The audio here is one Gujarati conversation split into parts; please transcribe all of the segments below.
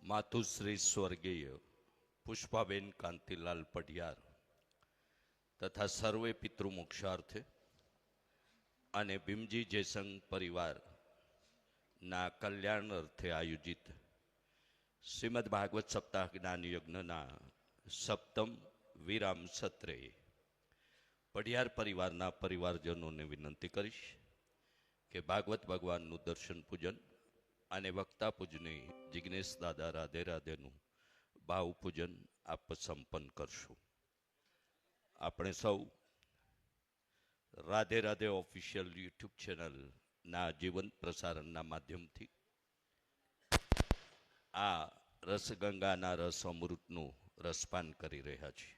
માતુશ્રી સ્વર્ગીય પુષ્પાબેન કાંતિલાલ પઢિયાર તથા સર્વે પિતૃમોક્ષાર્થે અને ભીમજી જયસંગ પરિવારના કલ્યાણ અર્થે આયોજિત શ્રીમદ ભાગવત સપ્તાહ જ્ઞાન યજ્ઞના સપ્તમ વિરામ સત્રે પઢિયાર પરિવારના પરિવારજનોને વિનંતી કરીશ કે ભાગવત ભગવાનનું દર્શન પૂજન અને વક્તા પૂજની જિજ્ઞેશ દાદા રાધે રાધેનું ભાવ પૂજન આપ સંપન્ન કરશું. આપણે સૌ રાધે રાધે ઓફિશિયલ યુટ્યુબ ચેનલના જીવંત પ્રસારણના માધ્યમથી આ રસગંગાના રસ અમૃતનું રસપાન કરી રહ્યા છીએ.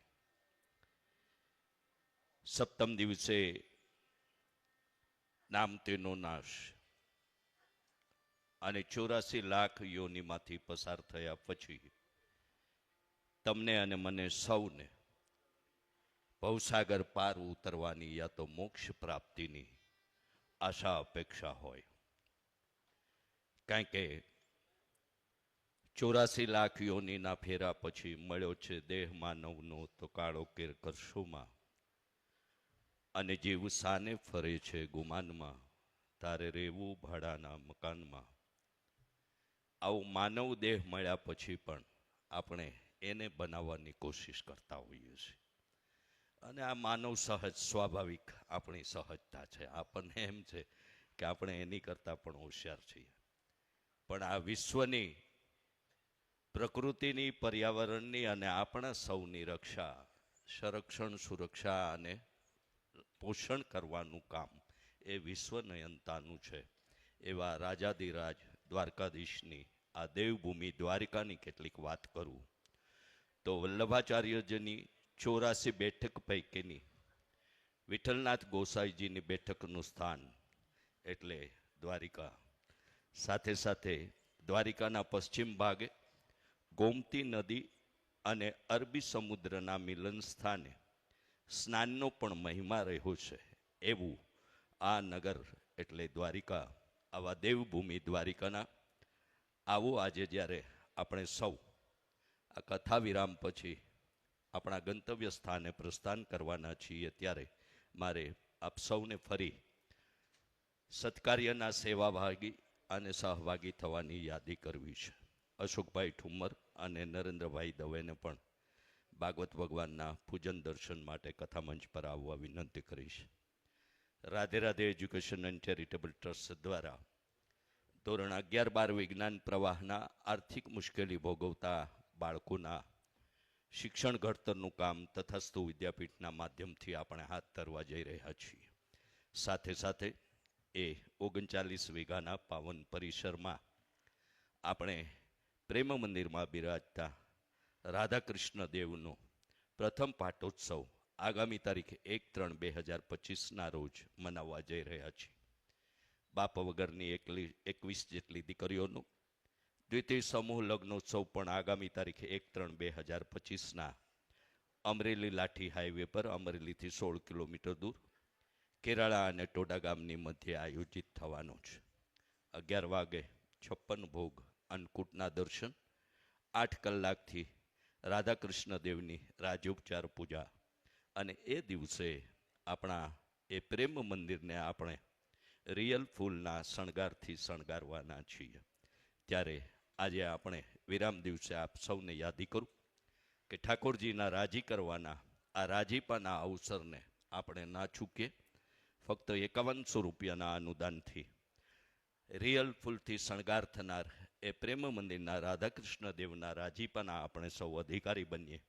સપ્તમ દિવસે નામ તેનો નાશ અને 84 લાખ યોનિમાંથી પસાર થયા પછી તમને અને મને સૌને ભવસાગર પાર ઉતરવાની યા તો મોક્ષ પ્રાપ્તિની આશા અપેક્ષા હોય. કારણ કે 84 લાખ યોનિના ફેરા પછી મળ્યો છે દેહ માનવનો તો કાળો કેર કરશોમાં, અને જીવ સાને ફરે છે ગુમાનમાં, તારે રહેવું ભાડાના મકાનમાં. આવો માનવ દેહ મળ્યા પછી પણ આપણે એને બનાવવાની કોશિશ કરતા હોઈએ છીએ. અને આ માનવ સહજ સ્વાભાવિક આપણી સહજતા છે. આપણને એમ છે કે આપણે એની કરતાં પણ હોશિયાર છીએ. પણ આ વિશ્વની પ્રકૃતિની, પર્યાવરણની અને આપણા સૌની રક્ષા, સંરક્ષણ, સુરક્ષા અને પોષણ કરવાનું કામ એ વિશ્વ નયનતાનું છે. એવા રાજાધિરાજ દ્વારકાધીશની આ દેવભૂમિ દ્વારિકાની કેટલીક વાત કરું તો વલ્લભાચાર્યજીની 84 બેઠક પૈકીની વિઠ્ઠલનાથ ગોસાઈજીની બેઠકનું સ્થાન એટલે દ્વારિકા. સાથે સાથે દ્વારિકાના પશ્ચિમ ભાગે ગોમતી નદી અને અરબી સમુદ્રના મિલન સ્થાને સ્નાનનો પણ મહિમા રહ્યો છે. એવું આ નગર એટલે દ્વારિકા. આવા દેવભૂમિ દ્વારિકાના આવો આજે જ્યારે આપણે સૌ આ કથા વિરામ પછી આપણા ગંતવ્ય સ્થાને પ્રસ્થાન કરવાના છીએ, ત્યારે મારે આપ સૌને ફરી સત્કાર્યના સેવાભાગી અને સહભાગી થવાની યાદી કરવી છે. અશોકભાઈ ઠુમ્મર અને નરેન્દ્રભાઈ દવેને પણ ભાગવત ભગવાનના પૂજન દર્શન માટે કથામંચ પર આવવા વિનંતી કરીશ. Radhe Radhe education and charitable trust દ્વારા ધોરણ 11-12 વિજ્ઞાન પ્રવાહના આર્થિક મુશ્કેલી ભોગવતા બાળકોના શિક્ષણ ઘડતરનું કામ તથાસ્તુ વિદ્યાપીઠના માધ્યમથી આપણે હાથ ધરવા જઈ રહ્યા છીએ. સાથે સાથે એ 39 વીઘાના પાવન પરિસરમાં આપણે પ્રેમ મંદિરમાં બિરાજતા રાધાકૃષ્ણ દેવનો પ્રથમ પાટોત્સવ આગામી તારીખ 1/3/2025ના રોજ મનાવવા જઈ રહ્યા છીએ. બાપ વગરની 21 જેટલી દીકરીઓનું દ્વિતીય સમૂહ લગ્નોત્સવ પણ આગામી તારીખ 1/3/2025ના અમરેલી લાઠી હાઈવે પર અમરેલીથી 16 કિલોમીટર દૂર કેરાળા અને ટોડા ગામની મધ્યે આયોજિત થવાનો છે. 11 વાગે 56 ભોગ અન્નકૂટના દર્શન, 8 કલાકથી રાધાકૃષ્ણ દેવની રાજોપચાર પૂજા, અને એ દિવસે આપણા એ પ્રેમ મંદિરને આપણે રિયલ ફૂલના શણગારથી શણગારવાના છીએ. ત્યારે આજે આપણે વિરામ દિવસે આપ સૌને યાદી કરું કે ઠાકોરજીના રાજી કરવાના આ રાજીપાના અવસરને આપણે ના ચૂકીએ. ફક્ત 5100 રૂપિયાના અનુદાનથી રિયલ ફૂલથી શણગાર થનાર એ પ્રેમ મંદિરના રાધાકૃષ્ણ દેવના રાજીપાના આપણે સૌ અધિકારી બનીએ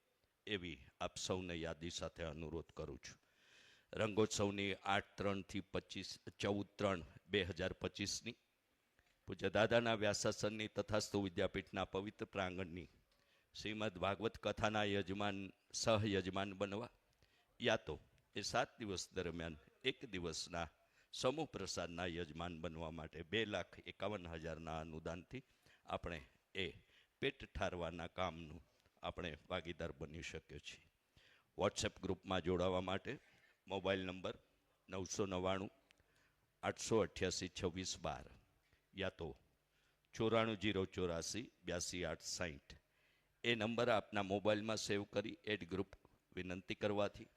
એવી આપ સૌને યાદી સાથે અનુરોધ કરું છું. રંગોત્સવની 8/3 થી 14/3/2025ની પૂજ્ય દાદાના વ્યાસાસનની તથાસ્તુ વિદ્યાપીઠના પવિત્ર પ્રાંગણની શ્રીમદ ભાગવત કથાના યજમાન સહયજમાન બનવા યા તો એ 7 દિવસ દરમિયાન એક દિવસના સમૂહ પ્રસાદના યજમાન બનવા માટે 2,51,000ના અનુદાનથી આપણે એ પેટ ઠારવાના કામનું આપણે ભાગીદાર બની શકીએ છીએ. વોટ્સએપ ગ્રુપમાં જોડાવા માટે મોબાઈલ નંબર 999 888 2612 યા તો 94 084 82 860 એ નંબર આપના મોબાઈલમાં સેવ કરી એડ ગ્રુપ વિનંતી કરવાથી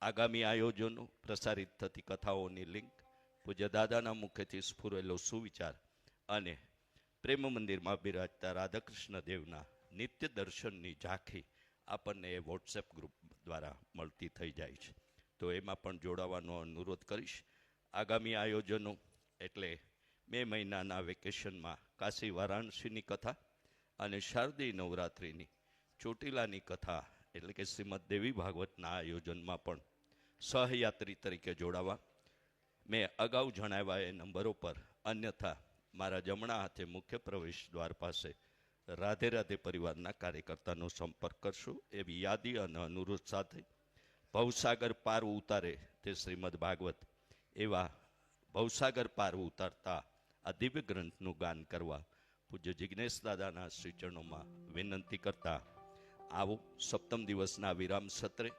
આગામી આયોજનો, પ્રસારિત થતી કથાઓની લિંક, પૂજ્ય દાદાના મુખેથી સ્ફુરેલો સુવિચાર અને પ્રેમ મંદિરમાં બિરાજતા રાધાકૃષ્ણ દેવના નિત્ય દર્શનની ઝાંખી આપણને એ વોટ્સએપ ગ્રુપ દ્વારા મળતી થઈ જાય છે. તો એમાં પણ જોડાવાનો અનુરોધ કરીશ. આગામી આયોજનો એટલે મે મહિનાના વેકેશનમાં કાશી વારાણસીની કથા અને શારદીય નવરાત્રિની ચોટીલાની કથા એટલે કે શ્રીમદ દેવી ભાગવતના આયોજનમાં પણ સહયાત્રી તરીકે જોડાવા મેં અગાઉ જણાવ્યા એ નંબરો પર, અન્યથા મારા જમણા હાથે મુખ્ય પ્રવેશ દ્વાર પાસે રાધે રાધે પરિવારના કાર્યકર્તાનો સંપર્ક કરશો એવી યાદી અને અનુરોધ સાથે ભવસાગર પાર ઉતારે તે શ્રીમદ ભાગવત એવા ભવસાગર પાર ઉતારતા આ દિવ્ય ગ્રંથનું ગાન કરવા પૂજ્ય જિજ્ઞેશ દાદાના શ્રી ચરણોમાં વિનંતી કરતા આવો સપ્તમ દિવસના વિરામ સત્રે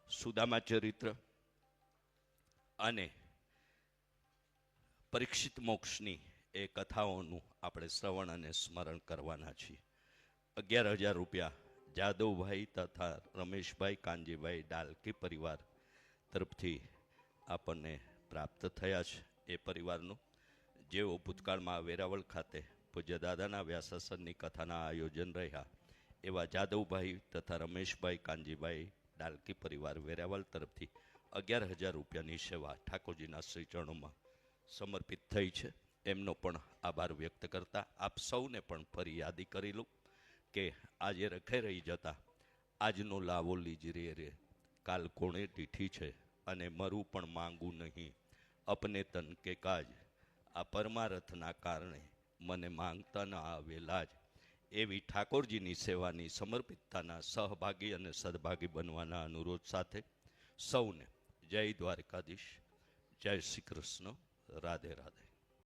સુદામા ચરિત્ર અને પરીક્ષિત મોક્ષની એ કથાઓનું આપણે શ્રવણ અને સ્મરણ કરવાના છીએ. 11,000 રૂપિયા જાદવભાઈ તથા રમેશભાઈ કાનજીભાઈ ડાલકી પરિવાર તરફથી આપણને પ્રાપ્ત થયા છે. એ પરિવારનો જેઓ ભૂતકાળમાં વેરાવળ ખાતે પૂજ્ય દાદાના વ્યાસાસનની કથાના આયોજન રહ્યા એવા જાદવભાઈ તથા રમેશભાઈ કાનજીભાઈ ડાલકી પરિવાર વેરાવળ તરફથી 11,000 રૂપિયાની સેવા ઠાકોરજીના શ્રી ચરણોમાં સમર્પિત થઈ છે. એમનો પણ આભાર વ્યક્ત કરતા આપ સૌને પણ ફરી યાદી કરી લઉં કે આજે રખે રહી જતા આજનો લાવો લીજરે રે, કાલ કોણે દીઠી છે અને મરું પણ માંગું નહીં, અપને તન કે કાજ, આ પરમારથના કારણે મને માંગતા ન આવેલા જ. એવી ઠાકોરજીની સેવાની સમર્પિતતાના સહભાગી અને સદભાગી બનવાના અનુરોધ સાથે સૌને જય દ્વારકાધીશ, જય શ્રી કૃષ્ણ, રાધે રાધે.